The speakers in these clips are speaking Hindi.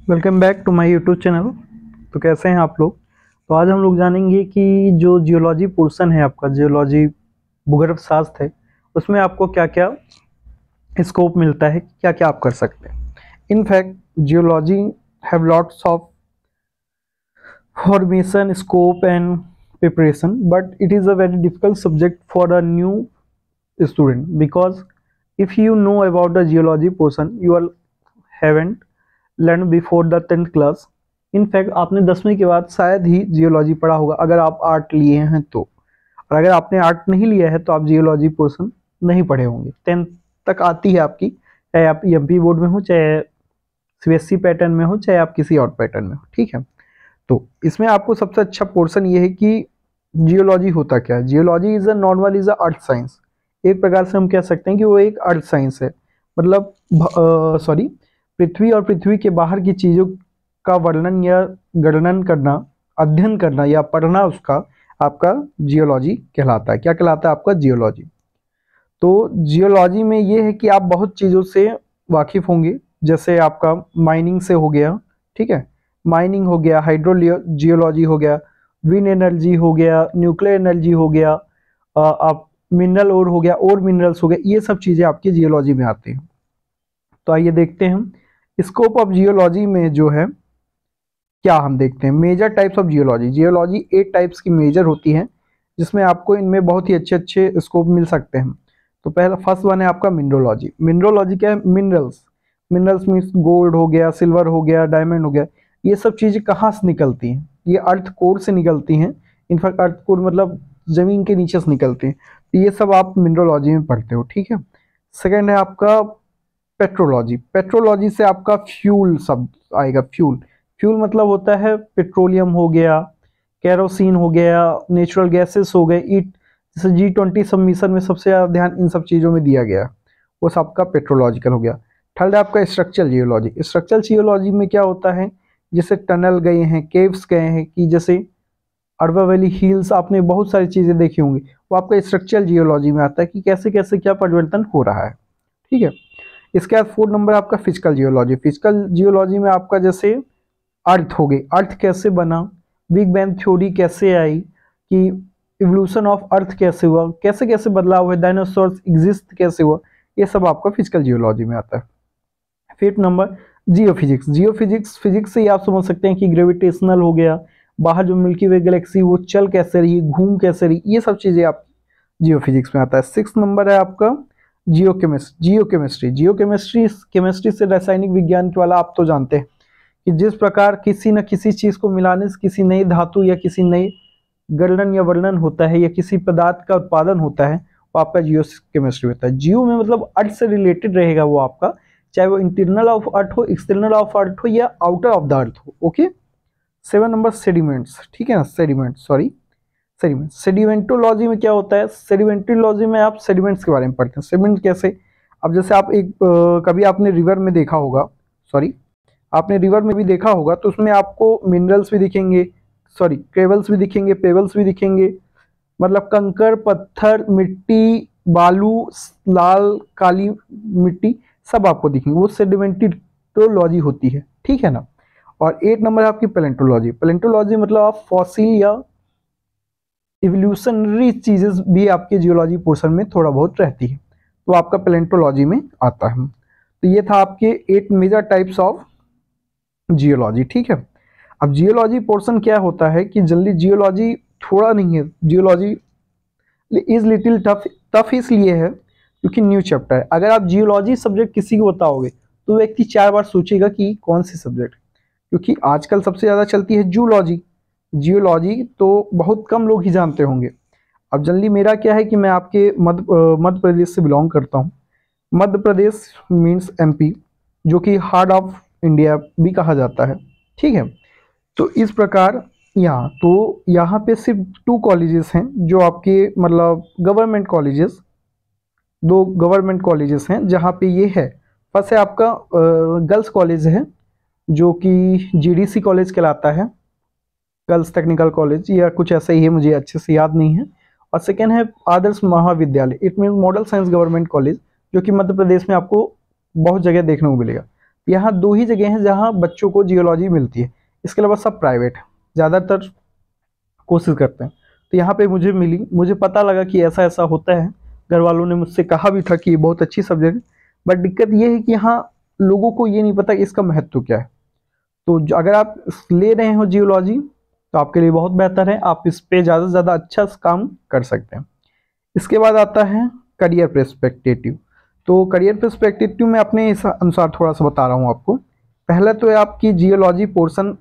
Welcome back to my YouTube channel. तो कैसे हैं आप लोग। तो आज हम लोग जानेंगे कि जो जियोलॉजी पोर्शन है आपका, जियोलॉजी भूगर्भ शास्त्र है, उसमें आपको क्या क्या स्कोप मिलता है, क्या क्या आप कर सकते हैं। In fact geology have lots of formation scope and preparation, but it is a very difficult subject for a new student because if you know about the geology portion you are haven't learned before the 10th class. In fact आपने 10वीं के बाद शायद ही जियोलॉजी पढ़ा होगा अगर आप आर्ट लिए हैं तो, और अगर आपने आर्ट नहीं लिया है तो आप जियोलॉजी पोर्शन नहीं पढ़े होंगे। 10th तक आती है आपकी, चाहे आप एमपी बोर्ड में हो, चाहे सीबीएसई पैटर्न में हो, चाहे आप किसी और पैटर्न में हो। ठीक है, तो इसमें आपको सबसे अच्छा पोर्शन ये है कि जियोलॉजी होता क्या है। Geology is a normal is a earth science. एक प्रकार से हम कह सकते हैं कि वो एक अर्थ साइंस है, मतलब सॉरी, पृथ्वी और पृथ्वी के बाहर की चीज़ों का वर्णन या गणन करना, अध्ययन करना या पढ़ना, उसका आपका जियोलॉजी कहलाता है। क्या कहलाता है आपका? जियोलॉजी। तो जियोलॉजी में ये है कि आप बहुत चीज़ों से वाकिफ़ होंगे, जैसे आपका माइनिंग से हो गया, ठीक है, माइनिंग हो गया, हाइड्रोजियोलॉजी हो गया, विंड एनर्जी हो गया, न्यूक्लियर एनर्जी हो गया, आप मिनरल ओर हो गया, और मिनरल्स हो गए, ये सब चीज़ें आपकी जियोलॉजी में आती हैं। तो आइए देखते हैं हम स्कोप ऑफ जियोलॉजी में जो है क्या हम देखते हैं। Major types of geology. Geology 8 types की मेजर होती है, जिसमें आपको इनमें बहुत ही अच्छे अच्छे स्कोप मिल सकते हैं। तो पहला फर्स्ट वन है आपका मिनरोलॉजी। मिनरोलॉजी क्या है? मिनरल्स। मिनरल्स मीन्स गोल्ड हो गया, सिल्वर हो गया, डायमंड हो गया, ये सब चीज़ें कहाँ से निकलती हैं? ये अर्थ कोर से निकलती हैं। इनफैक्ट अर्थ कोर मतलब ज़मीन के नीचे से निकलती हैं। तो ये सब आप मिनरोलॉजी में पढ़ते हो। ठीक है। सेकेंड है आपका पेट्रोलॉजी। पेट्रोलॉजी से आपका फ्यूल शब्द आएगा। फ्यूल, फ्यूल मतलब होता है पेट्रोलियम हो गया, कैरोसिन हो गया, नेचुरल गैसेस हो गए, ईट, जैसे G20 सबमिशन में सबसे ज़्यादा ध्यान इन सब चीज़ों में दिया गया, वो सबका पेट्रोलॉजिकल हो गया। थर्ड है आपका स्ट्रक्चरल जियोलॉजी। स्ट्रक्चरल जियोलॉजी में क्या होता है? जैसे टनल गए हैं, केव्स गए हैं, कि जैसे अरवा वैली हिल्स, आपने बहुत सारी चीज़ें देखी होंगी, वो आपका स्ट्रक्चरल जियोलॉजी में आता है कि कैसे कैसे क्या परिवर्तन हो रहा है। ठीक है। इसके बाद 4 नंबर आपका फिजिकल जियोलॉजी। फिजिकल जियोलॉजी में आपका जैसे अर्थ हो गई, अर्थ कैसे बना, बिग बैंग थ्योरी कैसे आई, कि इवोल्यूशन ऑफ अर्थ कैसे हुआ, कैसे कैसे बदलाव हुआ, डायनासोर्स एग्जिस्ट कैसे हुआ, ये सब आपका फिजिकल जियोलॉजी में आता है। 5th number geophysics. Geophysics, physics से ही आप समझ सकते हैं कि ग्रेविटेशनल हो गया, बाहर जो मिल्की वे गैलेक्सी वो चल कैसे रही, घूम कैसे रही, ये सब चीज़ें आप जियोफिजिक्स में आता है। 6th नंबर है आपका जियोकेमिस्ट्री। जियोकेमिस्ट्री, केमिस्ट्री से रासायनिक विज्ञान वाला आप तो जानते हैं कि जिस प्रकार किसी न किसी चीज़ को मिलाने से किसी नई धातु या किसी नई गणन या वर्णन होता है, या किसी पदार्थ का उत्पादन होता है, वो आपका जियो केमिस्ट्री होता है। जियो में मतलब अर्थ से रिलेटेड रहेगा वो आपका, चाहे वो इंटरनल ऑफ अर्थ हो, एक्सटर्नल ऑफ अर्थ हो, या आउटर ऑफ द अर्थ हो। ओके। 7 number sediments. ठीक है ना, सेडिमेंट, सॉरी, सेडिमेंट। सेडिमेंटोलॉजी में क्या होता है? सेडिमेंटोलॉजी में आप सेडिमेंट्स के बारे में पढ़ते हैं। सेडिमेंट कैसे? अब जैसे आप एक कभी आपने रिवर में देखा होगा, सॉरी, आपने रिवर में भी देखा होगा, तो उसमें आपको मिनरल्स भी दिखेंगे, सॉरी, क्रेवल्स भी दिखेंगे, पेबल्स भी दिखेंगे, मतलब कंकर, पत्थर, मिट्टी, बालू, लाल काली मिट्टी, सब आपको दिखेंगे, वो सेडिमेंटोलॉजी होती है। ठीक है ना। और 8 नंबर है आपकी पैलेंटोलॉजी। पैलेंटोलॉजी मतलब आप फॉसिल या इवोल्यूशनरी चीजें भी आपके जियोलॉजी पोर्शन में थोड़ा बहुत रहती है, तो आपका पैलेंटोलॉजी में आता है। तो ये था आपके 8 मेजर टाइप्स ऑफ जियोलॉजी। ठीक है। अब जियोलॉजी पोर्शन क्या होता है कि जल्दी जियोलॉजी थोड़ा नहीं है, geology is little tough. Tough इसलिए है क्योंकि न्यू चैप्टर है। अगर आप जियोलॉजी सब्जेक्ट किसी को बताओगे तो व्यक्ति 4 बार सोचेगा कि कौन सी सब्जेक्ट, क्योंकि आजकल सबसे ज़्यादा चलती है जूलॉजी। जियोलॉजी तो बहुत कम लोग ही जानते होंगे। अब जल्दी मेरा क्या है कि मैं आपके मध्य प्रदेश से बिलोंग करता हूँ। मध्य प्रदेश मीन्स एमपी, जो कि हार्ट ऑफ इंडिया भी कहा जाता है। ठीक है। तो इस प्रकार यहाँ पे सिर्फ 2 कॉलेजेस हैं जो आपके मतलब गवर्नमेंट कॉलेजेस, 2 गवर्नमेंट कॉलेजेस हैं जहाँ पे ये है। फर्स्ट है आपका गर्ल्स कॉलेज है, जो कि जीडीसी कॉलेज कहलाता है, गर्ल्स टेक्निकल कॉलेज या कुछ ऐसा ही है, मुझे अच्छे से याद नहीं है। और सेकेंड है आदर्श महाविद्यालय, it mean model science government college, जो कि मध्य प्रदेश में आपको बहुत जगह देखने को मिलेगा। यहाँ 2 ही जगह हैं जहाँ बच्चों को जियोलॉजी मिलती है, इसके अलावा सब प्राइवेट है, ज़्यादातर कोशिश करते हैं। तो यहाँ पे मुझे मिली, मुझे पता लगा कि ऐसा ऐसा होता है, घर वालों ने मुझसे कहा भी था कि ये बहुत अच्छी सब्जेक्ट है, बट दिक्कत ये है कि यहाँ लोगों को ये नहीं पता कि इसका महत्व क्या है। तो अगर आप ले रहे हो जियोलॉजी तो आपके लिए बहुत बेहतर है, आप इस पे ज़्यादा से ज़्यादा अच्छा काम कर सकते हैं। इसके बाद आता है करियर पर्सपेक्टिव। तो करियर पर्सपेक्टिव में अपने इस अनुसार थोड़ा सा बता रहा हूँ आपको। पहला तो है आपकी जियोलॉजी पोर्शन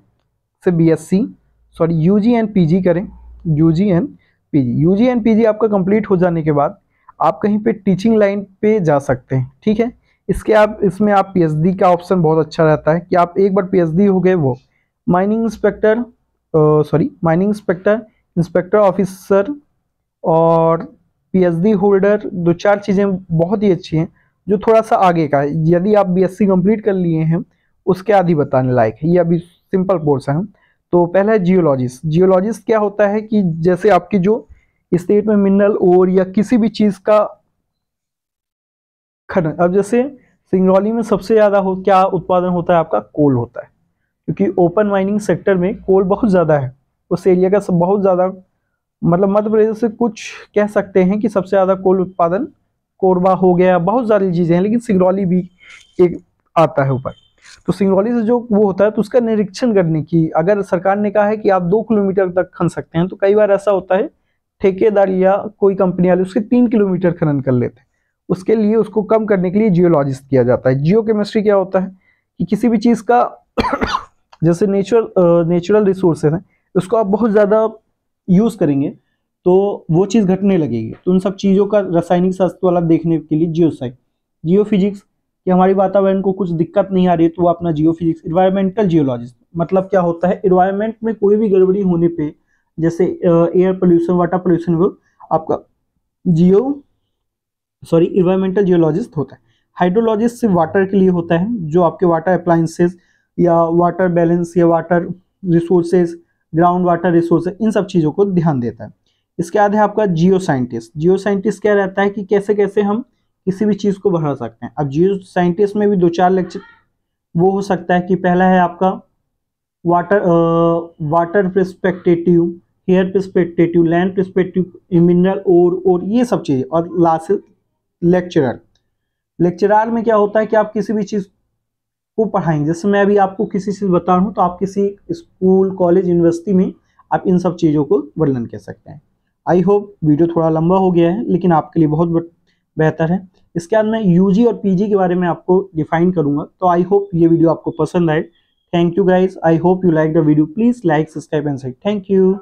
से यूजी एंड पीजी करें। यूजी एंड पीजी आपका कंप्लीट हो जाने के बाद आप कहीं पे टीचिंग लाइन पे जा सकते हैं, ठीक है। इसमें आप पीएचडी का ऑप्शन बहुत अच्छा रहता है कि आप एक बार पीएचडी हो गए, वो माइनिंग इंस्पेक्टर, इंस्पेक्टर ऑफिसर और पीएचडी होल्डर, 2-4 चीज़ें बहुत ही अच्छी हैं जो थोड़ा सा आगे का है। यदि आप बीएससी कंप्लीट कर लिए हैं उसके आदि बताने लायक है, ये अभी सिंपल पोर्शन है। तो पहला है जियोलॉजिस्ट क्या होता है कि जैसे आपकी जो स्टेट में मिनरल ओर या किसी भी चीज़ का खनन, अब जैसे सिंगरौली में सबसे ज़्यादा क्या उत्पादन होता है, आपका कोल होता है, क्योंकि ओपन माइनिंग सेक्टर में कोल बहुत ज़्यादा है। उस एरिया का सब बहुत ज़्यादा, मतलब मध्य प्रदेश से कुछ कह सकते हैं कि सबसे ज़्यादा कोल उत्पादन कोरबा हो गया, बहुत सारी चीज़ें हैं, लेकिन सिंगरौली भी एक आता है ऊपर। तो सिंगरौली से जो वो होता है तो उसका निरीक्षण करने की, अगर सरकार ने कहा है कि आप 2 किलोमीटर तक खन सकते हैं, तो कई बार ऐसा होता है ठेकेदार या कोई कंपनी वाले उसके 3 किलोमीटर खनन कर लेते हैं। उसके लिए उसको कम करने के लिए जियोलॉजिस्ट किया जाता है। जियो केमिस्ट्री क्या होता है कि किसी भी चीज़ का जैसे नेचुरल रिसोर्सेज हैं, उसको आप बहुत ज़्यादा यूज़ करेंगे तो वो चीज़ घटने लगेगी। तो उन सब चीज़ों का रासायनिक शास्त्र वाला देखने के लिए जियो फिजिक्स कि हमारी वातावरण को कुछ दिक्कत नहीं आ रही है, तो वो अपना जियो फिजिक्स। इन्वायरमेंटल जियोलॉजिस्ट मतलब क्या होता है, इन्वायरमेंट में कोई भी गड़बड़ी होने पे, जैसे एयर पोल्यूशन, वाटर पोल्यूशन, वो आपका इन्वायरमेंटल जियोलॉजिस्ट होता है। हाइड्रोलॉजिस्ट सिर्फ वाटर के लिए होता है, जो आपके वाटर अप्लायंसेस या वाटर बैलेंस या water resources, ground water resources, इन सब चीज़ों को ध्यान देता है। इसके बाद है आपका जियो साइंटिस्ट क्या रहता है कि कैसे कैसे हम किसी भी चीज़ को बढ़ा सकते हैं। अब जियो साइंटिस्ट में भी 2-4 लेक्चर वो हो सकता है कि पहला है आपका water perspective, air perspective, land perspective, mineral और ये सब चीज़ें, और लास्ट लेक्चरर में क्या होता है कि आप किसी भी चीज़ को पढ़ाएंगे। जैसे मैं अभी आपको किसी चीज़ बता रहा हूँ तो आप किसी स्कूल, कॉलेज, यूनिवर्सिटी में आप इन सब चीज़ों को वर्णन कर सकते हैं। आई होप वीडियो थोड़ा लंबा हो गया है, लेकिन आपके लिए बहुत बेहतर है। इसके बाद मैं यूजी और पीजी के बारे में आपको डिफाइन करूंगा। तो आई होप ये वीडियो आपको पसंद आए। Thank you guys, I hope you like the video. Please like, subscribe and thank you.